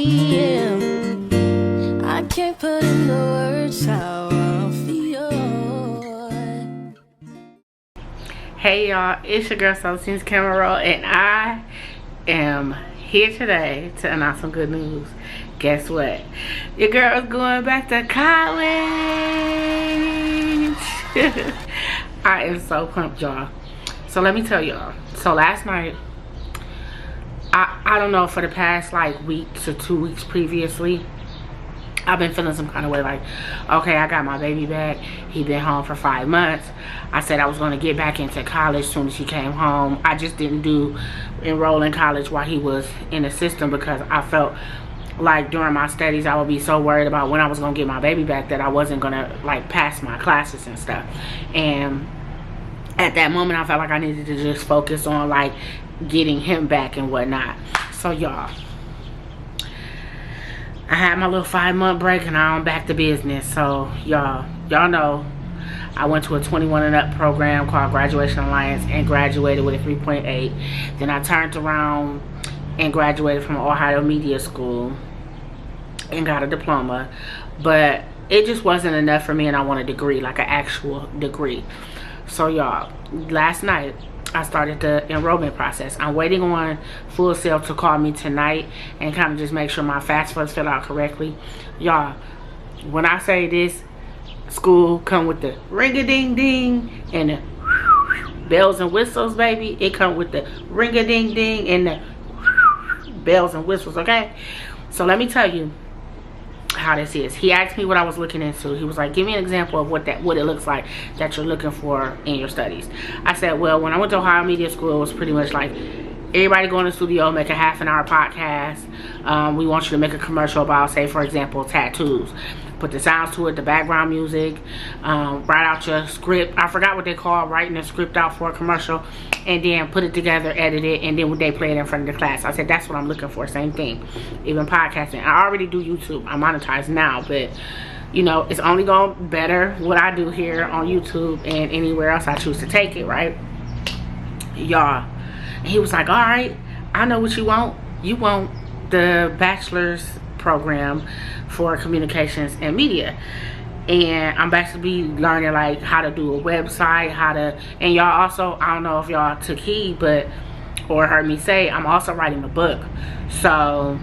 me. I can't put into words how I feel. Hey y'all, it's your girl Celestine's Camera Roll, and I am here today to announce some good news. Guess what? Your girl is going back to college. I am so pumped, y'all. So let me tell y'all. So last night, I don't know, for the past like week to 2 weeks previously, I've been feeling some kind of way, like, okay, I got my baby back. He been home for 5 months. I said I was going to get back into college as soon as he came home. I just didn't enroll in college while he was in the system because I felt like during my studies I would be so worried about when I was going to get my baby back that I wasn't going to like pass my classes and stuff. And at that moment I felt like I needed to just focus on like getting him back and whatnot. So y'all, I had my little 5-month break and now I'm back to business. So y'all know I went to a 21 and up program called Graduation Alliance and graduated with a 3.8. Then I turned around and graduated from Ohio Media School and got a diploma. But it just wasn't enough for me and I want a degree, like an actual degree. So y'all, last night I started the enrollment process. I'm waiting on Full Sail to call me tonight and kind of just make sure my FAFSA fill out correctly. Y'all, when I say this school come with the ring-a-ding-ding and the bells and whistles, baby, it come with the ring-a-ding-ding and the bells and whistles, okay? So let me tell you how this is. He asked me what I was looking into. He was like, give me an example of what it looks like that you're looking for in your studies. I said, well, when I went to Ohio Media School, it was pretty much like everybody go in the studio, make a half-an-hour podcast. We want you to make a commercial about, say, for example, tattoos. Put the sounds to it, the background music, write out your script. I forgot what they call writing a script out for a commercial, and then put it together, edit it, and then they play it in front of the class. I said, that's what I'm looking for. Same thing. Even podcasting. I already do YouTube. I'm monetized now, but you know, it's only going to better what I do here on YouTube and anywhere else I choose to take it, right? Y'all. He was like, all right, I know what you want. You want the bachelor's program for communications and media. And I'm basically learning like how to do a website, and y'all also, I don't know if y'all took heed, but, or heard me say, I'm also writing a book. So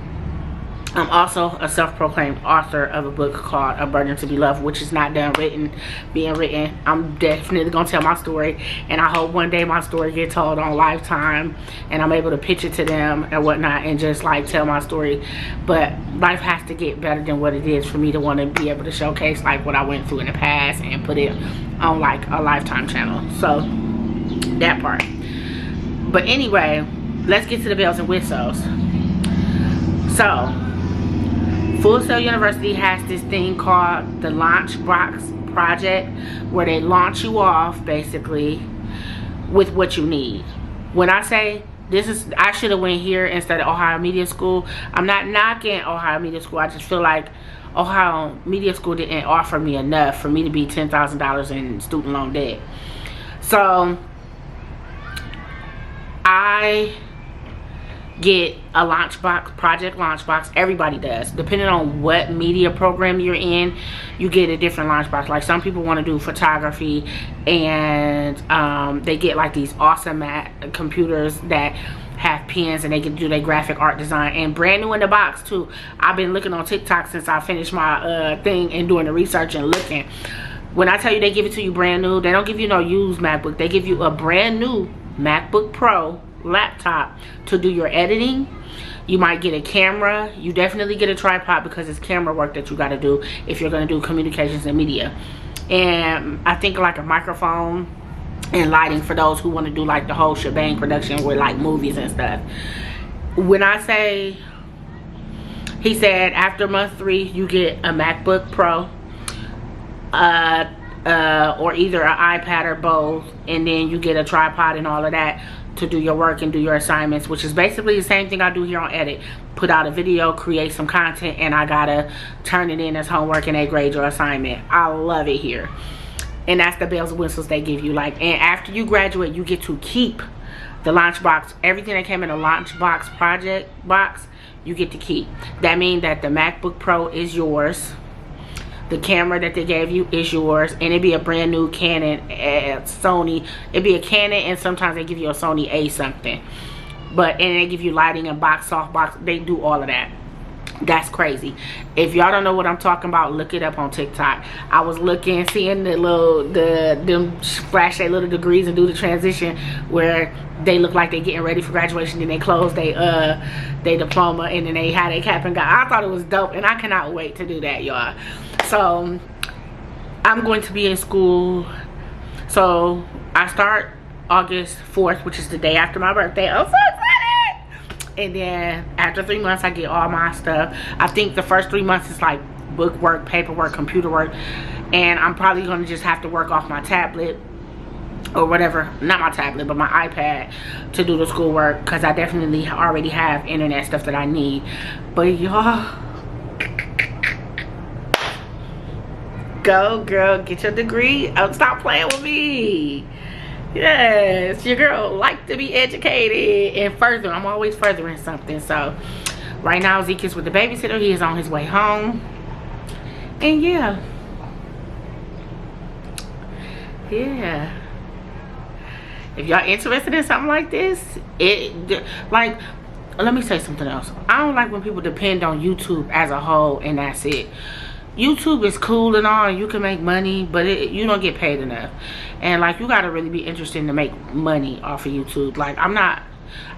I'm also a self-proclaimed author of a book called A Burden to Be Loved, which is not done being written. I'm definitely gonna tell my story, and I hope one day my story gets told on Lifetime and I'm able to pitch it to them and whatnot and just like tell my story. But life has to get better than what it is for me to want to be able to showcase like what I went through in the past and put it on like a Lifetime channel. So that part. But anyway, let's get to the bells and whistles. So Full Sail University has this thing called the Launch Box Project, where they launch you off basically with what you need. When I say this is, I should have went here instead of Ohio Media School. I'm not knocking Ohio Media School. I just feel like Ohio Media School didn't offer me enough for me to be $10,000 in student loan debt. So I get a Launchbox, Project Launchbox. Everybody does. Depending on what media program you're in, you get a different Launchbox. Like some people want to do photography, and they get like these awesome computers that have pens and they can do their graphic art design, and brand new in the box too. I've been looking on TikTok since I finished my thing and doing the research and looking. When I tell you they give it to you brand new, they don't give you no used MacBook. They give you a brand new MacBook Pro laptop to do your editing. You might get a camera. You definitely get a tripod because it's camera work that you got to do if you're going to do communications and media. And I think like a microphone and lighting for those who want to do like the whole shebang production with like movies and stuff. When I say, he said after month 3 you get a MacBook Pro, or either an iPad or both, and then you get a tripod and all of that to do your work and do your assignments, which is basically the same thing I do here on Edit. Put out a video, create some content, and I gotta turn it in as homework and they grade your assignment. I love it here. And that's the bells and whistles they give you. Like, and after you graduate, you get to keep the lunchbox, everything that came in the lunchbox project box, you get to keep. That means that the MacBook Pro is yours. The camera that they gave you is yours, and it'd be a brand new Canon, Sony. It'd be a Canon, and sometimes they give you a Sony A something. But and they give you lighting and box, softbox. They do all of that. That's crazy. If y'all don't know what I'm talking about, look it up on TikTok. I was looking, seeing them flash their little degrees and do the transition where they look like they getting ready for graduation, then they close they diploma, and then they had a cap and gown. I thought it was dope, and I cannot wait to do that, y'all. So I'm going to be in school. So I start August 4th, which is the day after my birthday. I'm so excited. And then after 3 months, I get all my stuff. I think the first 3 months is like book work, paperwork, computer work, and I'm probably going to just have to work off my tablet or whatever, not my tablet, but my iPad to do the schoolwork, because I definitely already have internet stuff that I need. But y'all, go girl, get your degree. Stop playing with me. Yes, your girl like to be educated and further. I'm always furthering something. So right now Zeke is with the babysitter. He is on his way home. And yeah. If y'all interested in something like this, like, let me say something else. I don't like when people depend on YouTube as a whole and that's it. YouTube is cool and all, and you can make money, but you don't get paid enough. And like, you gotta really be interested to make money off of YouTube. Like,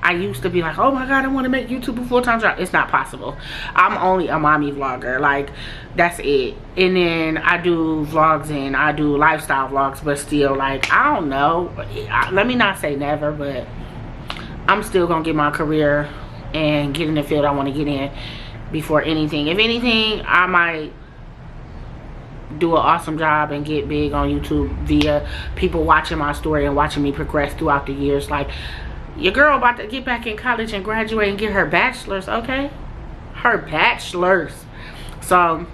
I used to be like, oh my god, I want to make YouTube a full-time job. It's not possible. I'm only a mommy vlogger. Like, that's it. And then I do vlogs and I do lifestyle vlogs, but still, like, I don't know. Let me not say never, but I'm still gonna get my career and get in the field I want to get in before anything. If anything, I might do an awesome job and get big on YouTube via people watching my story and watching me progress throughout the years. Like, your girl about to get back in college and graduate and get her bachelor's, okay? Her bachelor's. So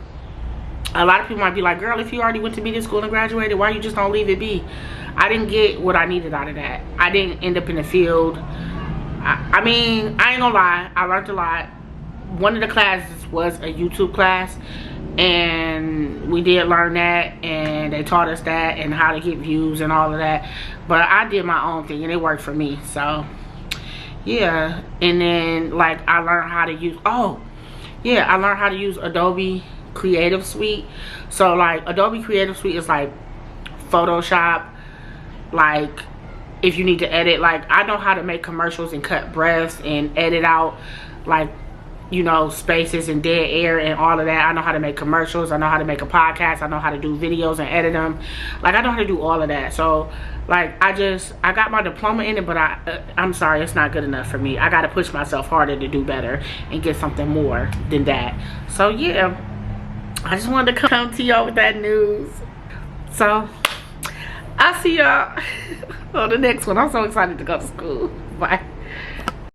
a lot of people might be like, girl, if you already went to media school and graduated, why you just don't leave it be? I didn't get what I needed out of that. I didn't end up in the field. I mean, I ain't gonna lie, I learned a lot. One of the classes was a YouTube class, and we did learn that, and they taught us that and how to get views and all of that. But I did my own thing and it worked for me. So yeah. And then like, I learned how to use I learned how to use Adobe Creative Suite. So like, Adobe Creative Suite is like Photoshop. Like, if you need to edit, like, I know how to make commercials and cut breaths and edit out, like, you know, spaces and dead air and all of that. I know how to make commercials. I know how to make a podcast. I know how to do videos and edit them. Like, I know how to do all of that. So like, I got my diploma in it, but I'm sorry, it's not good enough for me. I got to push myself harder to do better and get something more than that. So yeah, I just wanted to come to y'all with that news. So I'll see y'all on the next one. I'm so excited to go to school. Bye.